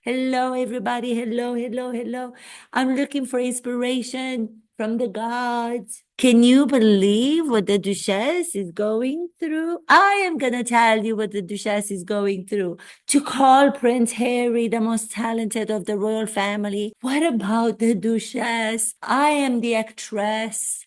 Hello, everybody. Hello, hello, hello. I'm looking for inspiration from the gods. Can you believe what the Duchess is going through? I am going to tell you what the Duchess is going through. To call Prince Harry the most talented of the royal family. What about the Duchess? I am the actress.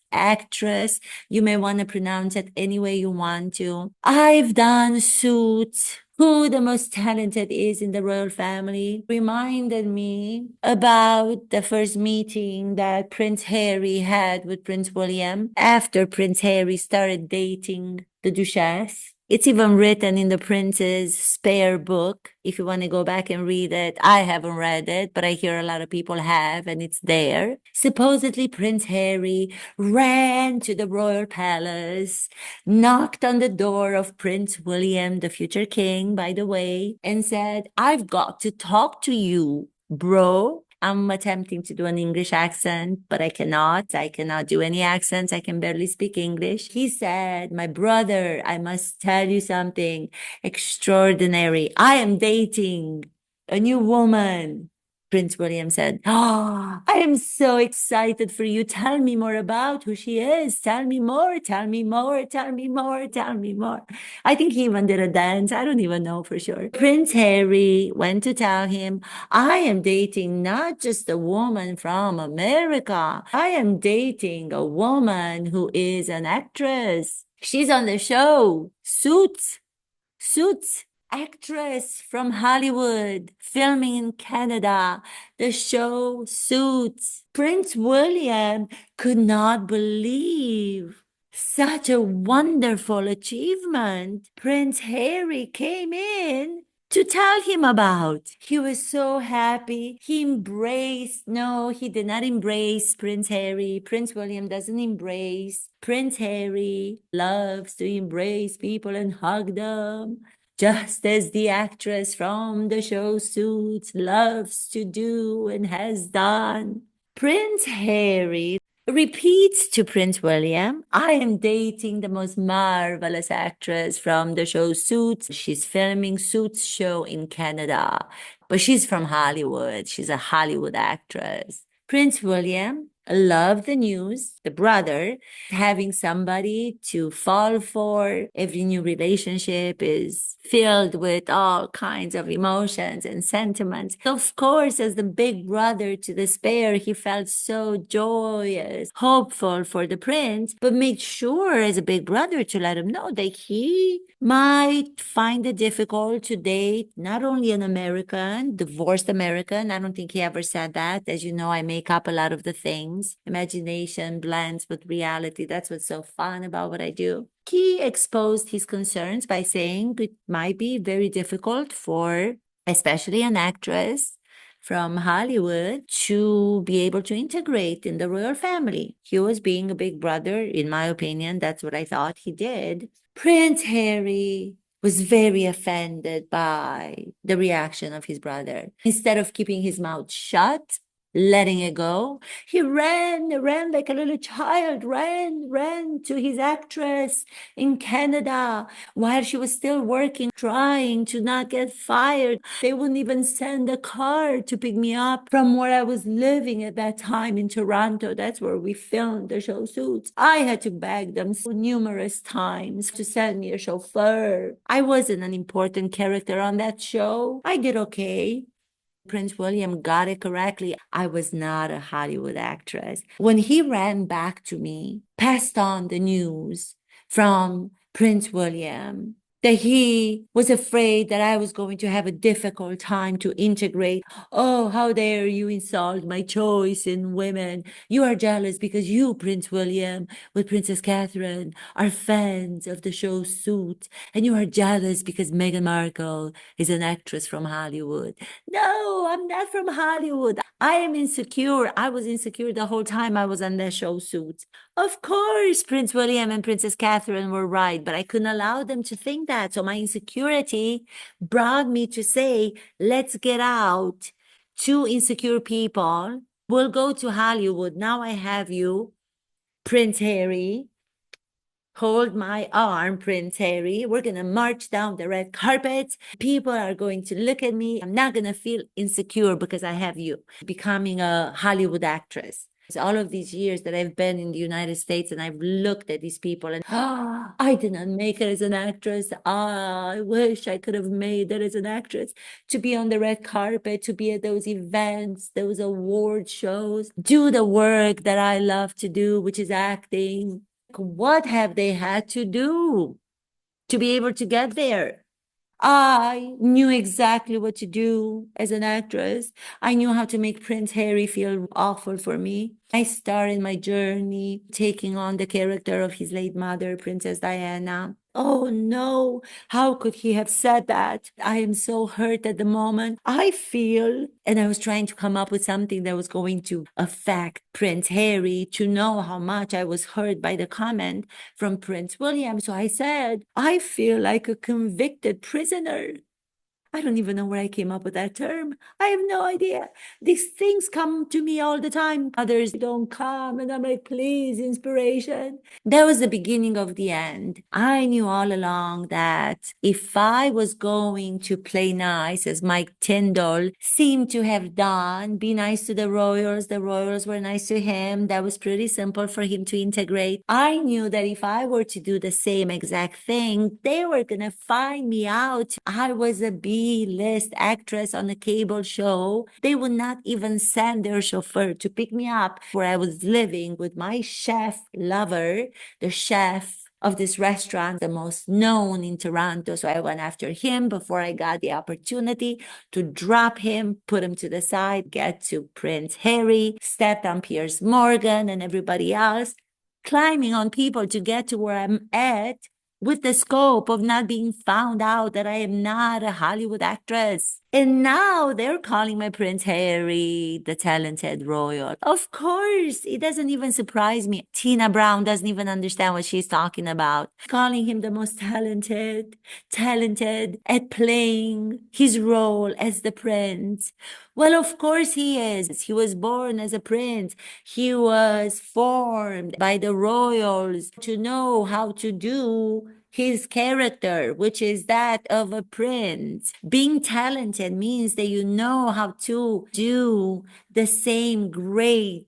You may want to pronounce it any way you want to. I've done Suits. Who the most talented is in the royal family reminded me about the first meeting that Prince Harry had with Prince William after Prince Harry started dating the Duchess. It's even written in the Prince's Spare book. If you want to go back and read it, I haven't read it, but I hear a lot of people have, and it's there. Supposedly, Prince Harry ran to the royal palace, knocked on the door of Prince William, the future king, by the way, and said, "I've got to talk to you, bro." I'm attempting to do an English accent, but I cannot. I cannot do any accents. I can barely speak English. He said, "My brother, I must tell you something extraordinary. I am dating a new woman." Prince William said, "Oh, I am so excited for you. Tell me more about who she is. Tell me more, tell me more, tell me more, tell me more." I think he even did a dance. I don't even know for sure. Prince Harry went to tell him, "I am dating not just a woman from America. I am dating a woman who is an actress. She's on the show, Suits, actress from Hollywood, filming in Canada. The show Suits." Prince William could not believe such a wonderful achievement. Prince Harry came in to tell him about. He was so happy. No, he did not embrace Prince Harry. Prince William doesn't embrace. Prince Harry loves to embrace people and hug them, just as the actress from the show Suits loves to do and has done. Prince Harry repeats to Prince William, "I am dating the most marvelous actress from the show Suits. She's filming Suits show in Canada, but she's from Hollywood. She's a Hollywood actress." Prince William loved the news, the brother, having somebody to fall for. Every new relationship is filled with all kinds of emotions and sentiments. Of course, as the big brother to the Spare, he felt so joyous, hopeful for the prince, but made sure as a big brother to let him know that he might find it difficult to date not only an American, divorced American. I don't think he ever said that. As you know, I make up a lot of the things. Imagination blends with reality. That's what's so fun about what I do. He exposed his concerns by saying it might be very difficult for, especially an actress from Hollywood, to be able to integrate in the royal family. He was being a big brother, in my opinion. That's what I thought he did. Prince Harry was very offended by the reaction of his brother. Instead of keeping his mouth shut, letting it go, he ran like a little child, ran to his actress in Canada while she was still working, trying to not get fired. They wouldn't even send a car to pick me up from where I was living at that time in Toronto. That's where we filmed the show Suits. I had to beg them numerous times to send me a chauffeur. I wasn't an important character on that show. I did okay. Prince William got it correctly. I was not a Hollywood actress. When he ran back to me, passed on the news from Prince William that he was afraid that I was going to have a difficult time to integrate. "Oh, how dare you insult my choice in women. You are jealous because you, Prince William, with Princess Catherine, are fans of the show Suits, and you are jealous because Meghan Markle is an actress from Hollywood." No, I'm not from Hollywood. I am insecure. I was insecure the whole time I was on that show Suits. Of course, Prince William and Princess Catherine were right, but I couldn't allow them to think that. So my insecurity brought me to say, let's get out. Two insecure people will go to Hollywood. Now I have you, Prince Harry. Hold my arm, Prince Harry. We're going to march down the red carpet. People are going to look at me. I'm not going to feel insecure because I have you. Becoming a Hollywood actress. All of these years that I've been in the United States and I've looked at these people and I did not make it as an actress. I wish I could have made it as an actress. To be on the red carpet, to be at those events, those award shows, do the work that I love to do, which is acting. What have they had to do to be able to get there? I knew exactly what to do as an actress. I knew how to make Prince Harry feel awful for me. I started my journey taking on the character of his late mother, Princess Diana. Oh no, how could he have said that? I am so hurt at the moment. I feel, and I was trying to come up with something that was going to affect Prince Harry to know how much I was hurt by the comment from Prince William. So I said, I feel like a convicted prisoner. I don't even know where I came up with that term. I have no idea. These things come to me all the time. Others don't come. And I'm like, please, inspiration. That was the beginning of the end. I knew all along that if I was going to play nice, as Mike Tyndall seemed to have done, be nice to the royals were nice to him. That was pretty simple for him to integrate. I knew that if I were to do the same exact thing, they were going to find me out. I was a B-list actress on a cable show. They would not even send their chauffeur to pick me up where I was living with my chef lover, the chef of this restaurant, the most known in Toronto. So I went after him before I got the opportunity to drop him, put him to the side, get to Prince Harry, stepped on Piers Morgan and everybody else, climbing on people to get to where I'm at, with the scope of not being found out that I am not a Hollywood actress. And now they're calling my Prince Harry the talented royal. Of course, it doesn't even surprise me. Tina Brown doesn't even understand what she's talking about. Calling him the most talented at playing his role as the prince. Well, of course he is. He was born as a prince. He was formed by the royals to know how to do his character, which is that of a prince. Being talented means that you know how to do the same great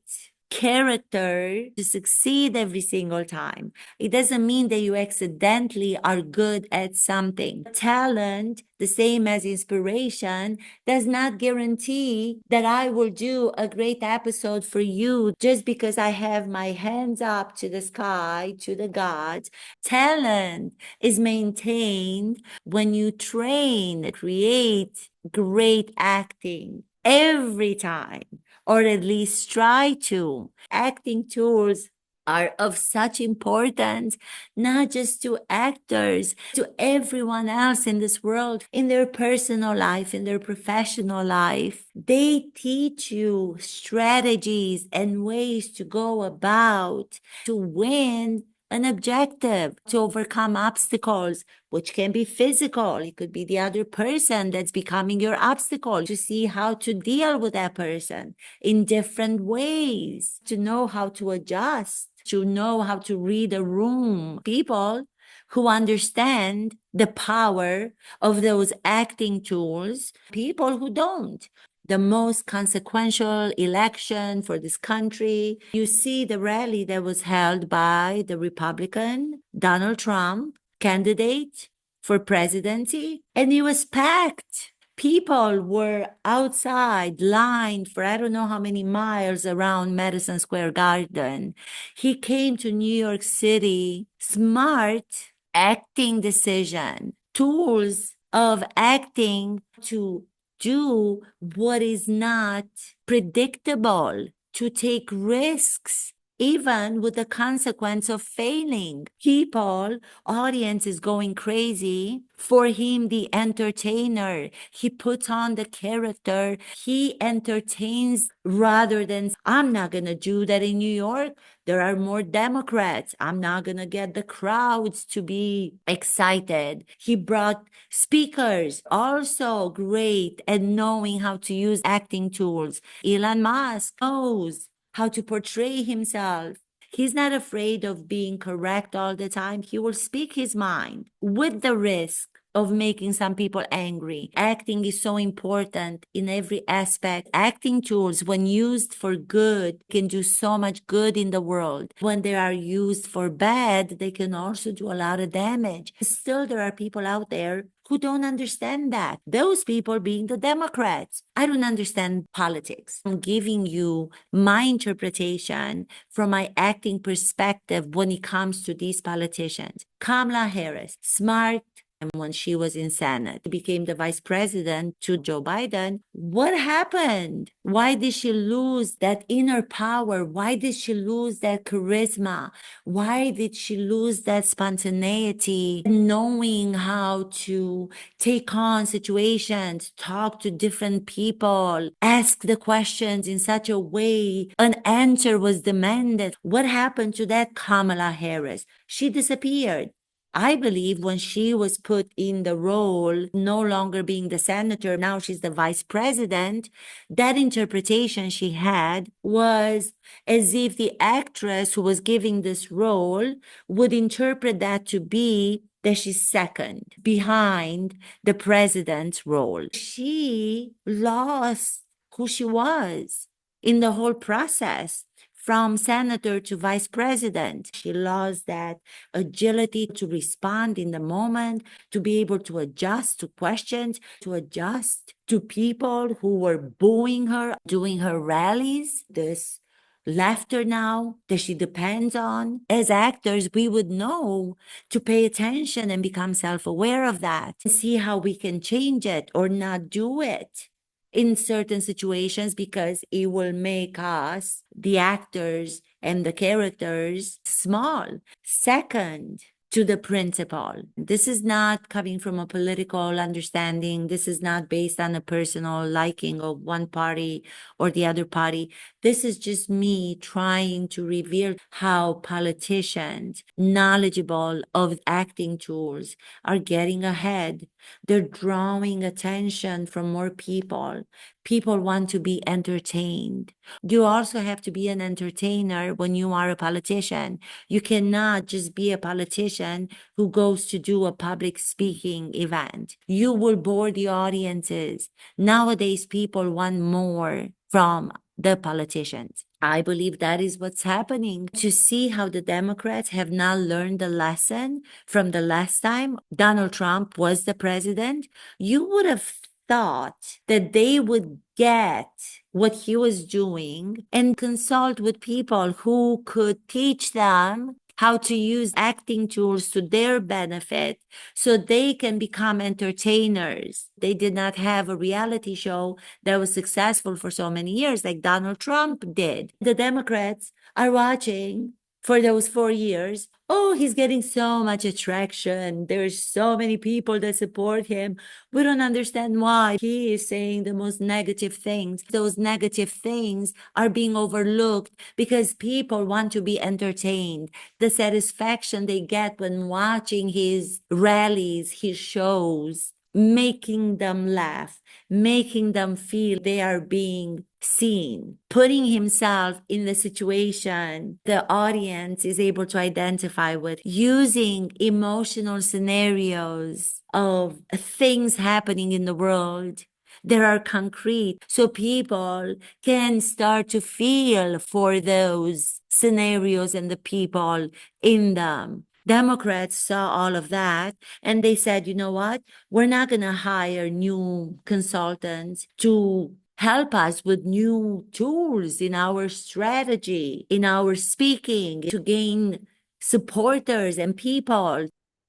character to succeed every single time. It doesn't mean that you accidentally are good at something. Talent, the same as inspiration, does not guarantee that I will do a great episode for you just because I have my hands up to the sky, to the gods. Talent is maintained when you train, create great acting every time, or at least try to. Acting tools are of such importance, not just to actors, to everyone else in this world, in their personal life, in their professional life. They teach you strategies and ways to go about to win an objective, to overcome obstacles, which can be physical. It could be the other person that's becoming your obstacle, to see how to deal with that person in different ways, to know how to adjust, to know how to read a room. People who understand the power of those acting tools, people who don't. The most consequential election for this country. You see the rally that was held by the Republican Donald Trump candidate for presidency, and it was packed. People were outside, lined for I don't know how many miles around Madison Square Garden. He came to New York City, smart acting decision, tools of acting to do what is not predictable, to take risks, even with the consequence of failing. People, audience is going crazy for him, the entertainer. He puts on the character. He entertains rather than, I'm not going to do that in New York. There are more Democrats. I'm not going to get the crowds to be excited. He brought speakers, also great at knowing how to use acting tools. Elon Musk knows how to portray himself. He's not afraid of being correct all the time. He will speak his mind with the risk of making some people angry. Acting is so important in every aspect. Acting tools, when used for good, can do so much good in the world. When they are used for bad, they can also do a lot of damage. Still, there are people out there who don't understand that. Those people being the Democrats. I don't understand politics. I'm giving you my interpretation from my acting perspective when it comes to these politicians. Kamala Harris, smart, and when she was in Senate, became the vice president to Joe Biden. What happened? Why did she lose that inner power? Why did she lose that charisma? Why did she lose that spontaneity, knowing how to take on situations, talk to different people, ask the questions in such a way an answer was demanded? What happened to that Kamala Harris? She disappeared. I believe when she was put in the role, no longer being the senator, now she's the vice president, that interpretation she had was as if the actress who was giving this role would interpret that to be that she's second behind the president's role. She lost who she was in the whole process. From senator to vice president, she lost that agility to respond in the moment, to be able to adjust to questions, to adjust to people who were booing her, doing her rallies. This laughter now that she depends on. As actors, we would know to pay attention and become self-aware of that, and see how we can change it or not do it in certain situations, because it will make us, the actors and the characters, small. Second, to the principle. This is not coming from a political understanding. This is not based on a personal liking of one party or the other party. This is just me trying to reveal how politicians, knowledgeable of acting tools, are getting ahead. They're drawing attention from more people. People want to be entertained. You also have to be an entertainer when you are a politician. You cannot just be a politician who goes to do a public speaking event. You will bore the audiences. Nowadays, people want more from the politicians. I believe that is what's happening. To see how the Democrats have not learned the lesson from the last time Donald Trump was the president, you would have thought that they would get what he was doing and consult with people who could teach them how to use acting tools to their benefit so they can become entertainers. They did not have a reality show that was successful for so many years like Donald Trump did. The Democrats are watching for those 4 years. Oh, he's getting so much attraction. There's so many people that support him. We don't understand why he is saying the most negative things. Those negative things are being overlooked because people want to be entertained. The satisfaction they get when watching his rallies, his shows, making them laugh, making them feel they are being seen, putting himself in the situation the audience is able to identify with, using emotional scenarios of things happening in the world that are concrete so people can start to feel for those scenarios and the people in them. Democrats saw all of that and they said, you know what? We're not going to hire new consultants to help us with new tools in our strategy, in our speaking, to gain supporters and people.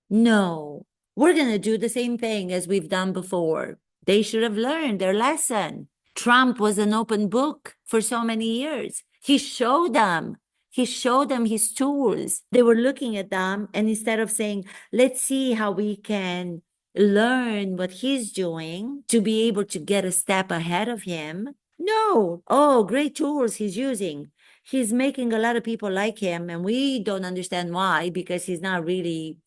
No, we're going to do the same thing as we've done before. They should have learned their lesson. Trump was an open book for so many years. He showed them his tools. They were looking at them, and instead of saying, let's see how we can learn what he's doing to be able to get a step ahead of him. No. Oh, great tools he's using. He's making a lot of people like him, and we don't understand why, because he's not really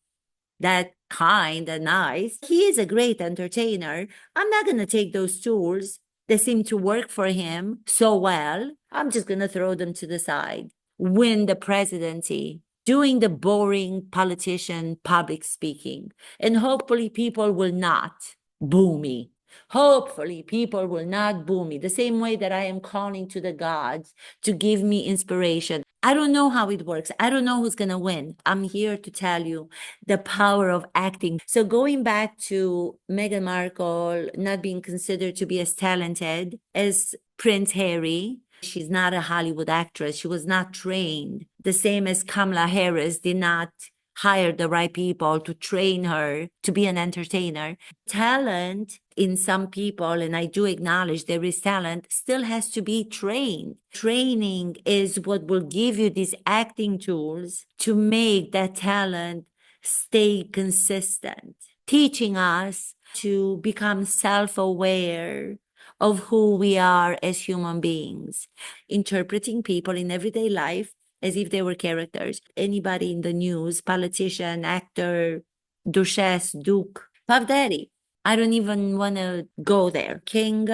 that kind and nice. He is a great entertainer. I'm not going to take those tools that seem to work for him so well. I'm just going to throw them to the side. win the presidency, doing the boring politician public speaking. And hopefully people will not boo me. Hopefully people will not boo me the same way that I am calling to the gods to give me inspiration. I don't know how it works. I don't know who's going to win. I'm here to tell you the power of acting. So going back to Meghan Markle not being considered to be as talented as Prince Harry, she's not a Hollywood actress. She was not trained. The same as Kamala Harris did not hire the right people to train her to be an entertainer. Talent in some people, and I do acknowledge there is talent, still has to be trained. Training is what will give you these acting tools to make that talent stay consistent, teaching us to become self-aware of who we are as human beings, interpreting people in everyday life as if they were characters. Anybody in the news, politician, actor, duchess, duke, Puff Daddy. I don't even want to go there. King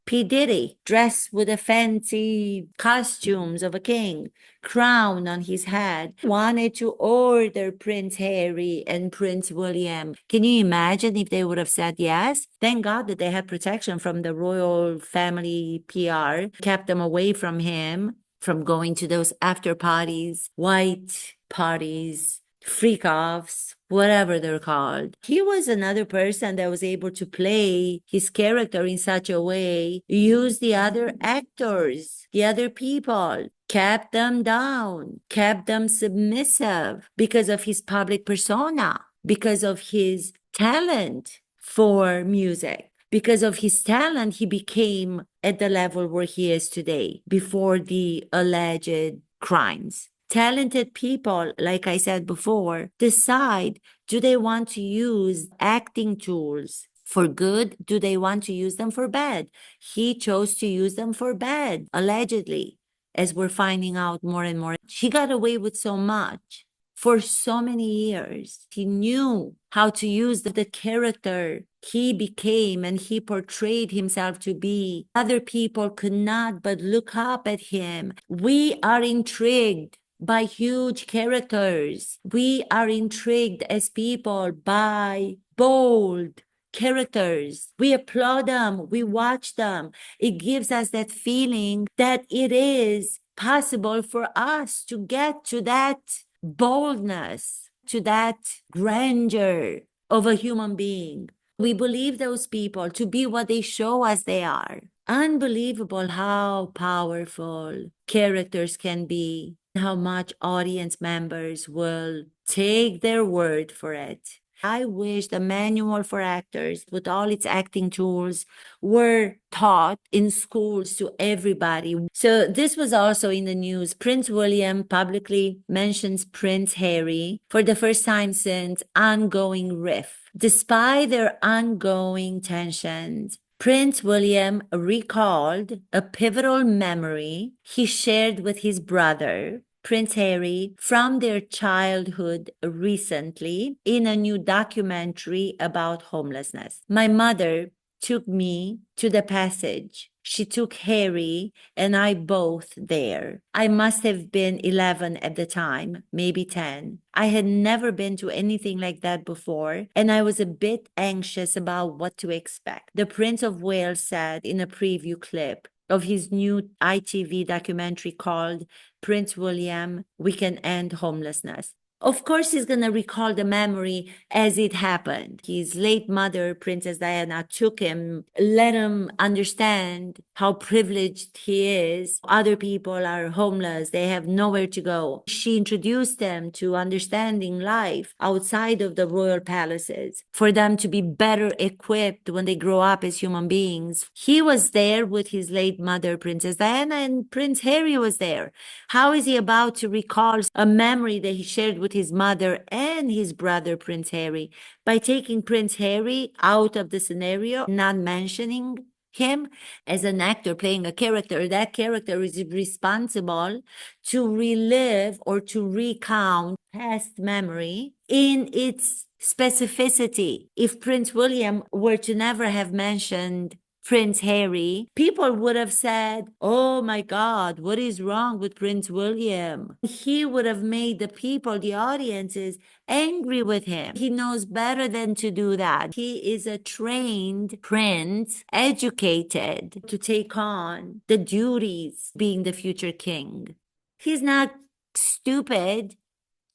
P. Diddy, dressed with the fancy costumes of a king, crown on his head, wanted to order Prince Harry and Prince William. Can you imagine if they would have said yes? Thank God that they had protection from the royal family PR, kept them away from him, from going to those after parties, white parties, freak offs, whatever they're called. He was another person that was able to play his character in such a way, use the other actors, the other people, kept them down, kept them submissive because of his public persona, because of his talent for music. Because of his talent, he became at the level where he is today, before the alleged crimes. Talented people, like I said before, decide, do they want to use acting tools for good? Do they want to use them for bad? He chose to use them for bad, allegedly, as we're finding out more and more. He got away with so much for so many years. He knew how to use the character he became and he portrayed himself to be. Other people could not but look up at him. We are intrigued by huge characters. We are intrigued as people by bold characters. We applaud them. We watch them. It gives us that feeling that it is possible for us to get to that boldness, to that grandeur of a human being. We believe those people to be what they show us they are. Unbelievable how powerful characters can be, how much audience members will take their word for it. I wish the manual for actors with all its acting tools were taught in schools to everybody. So this was also in the news. Prince William publicly mentions Prince Harry for the first time since ongoing rift. Despite their ongoing tensions, Prince William recalled a pivotal memory he shared with his brother, Prince Harry, from their childhood recently in a new documentary about homelessness. My mother took me to the passage. She took Harry and I both there. I must have been 11 at the time, maybe 10. I had never been to anything like that before, and I was a bit anxious about what to expect. The Prince of Wales said in a preview clip of his new ITV documentary called Prince William, We Can End Homelessness. Of course, he's going to recall the memory as it happened. His late mother, Princess Diana, took him, let him understand how privileged he is. Other people are homeless. They have nowhere to go. She introduced them to understanding life outside of the royal palaces for them to be better equipped when they grow up as human beings. He was there with his late mother, Princess Diana, and Prince Harry was there. How is he about to recall a memory that he shared with his mother and his brother, Prince Harry, by taking Prince Harry out of the scenario, not mentioning him as an actor playing a character? That character is responsible to relive or to recount past memory in its specificity. If Prince William were to never have mentioned Prince Harry, people would have said, oh my God, what is wrong with Prince William? He would have made the people, the audiences, angry with him. He knows better than to do that. He is a trained prince, educated to take on the duties being the future king. He's not stupid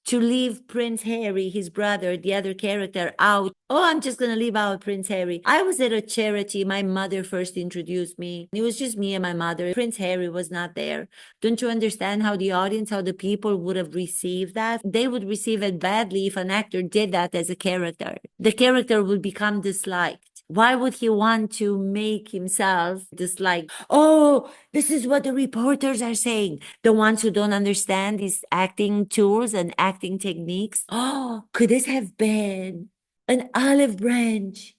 to leave Prince Harry, his brother, the other character, out. Oh, I'm just going to leave out Prince Harry. I was at a charity. My mother first introduced me. It was just me and my mother. Prince Harry was not there. Don't you understand how the audience, how the people would have received that? They would receive it badly if an actor did that as a character. The character would become disliked. Why would he want to make himself disliked? Oh, this is what the reporters are saying. The ones who don't understand these acting tools and acting techniques. Oh, could this have been an olive branch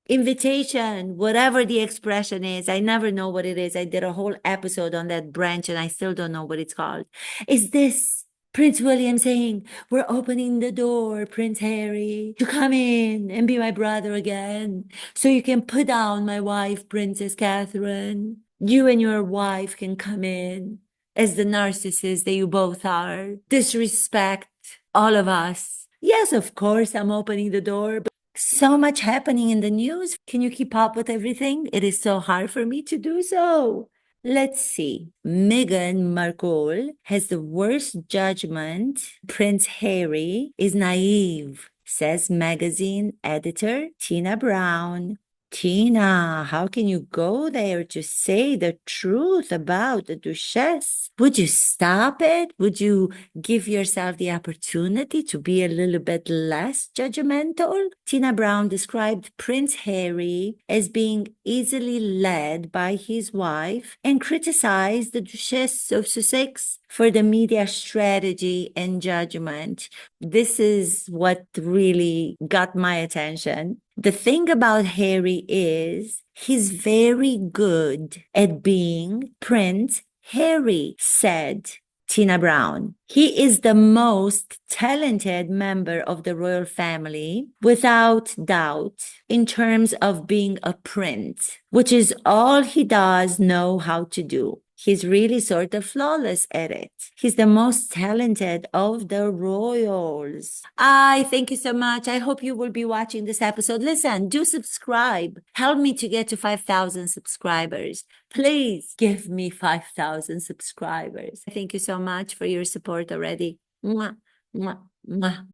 invitation, whatever the expression is? I never know what it is. I did a whole episode on that branch and I still don't know what it's called. Is this Prince William saying, we're opening the door, Prince Harry, to come in and be my brother again, so you can put down my wife, Princess Catherine. You and your wife can come in as the narcissists that you both are. Disrespect all of us. Yes, of course, I'm opening the door, but so much happening in the news. Can you keep up with everything? It is so hard for me to do so. Let's see. Meghan Markle has the worst judgment. Prince Harry is naive, says magazine editor Tina Brown. Tina, how can you go there to say the truth about the Duchess? Would you stop it? Would you give yourself the opportunity to be a little bit less judgmental? Tina Brown described Prince Harry as being easily led by his wife and criticized the Duchess of Sussex for the media strategy and judgment. This is what really got my attention. The thing about Harry is he's very good at being Prince Harry, said Tina Brown. He is the most talented member of the royal family, without doubt, in terms of being a prince, which is all he does know how to do. He's really sort of flawless at it. He's the most talented of the royals. I thank you so much. I hope you will be watching this episode. Listen, do subscribe. Help me to get to 5,000 subscribers. Please give me 5,000 subscribers. Thank you so much for your support already. Mwah, mwah, mwah.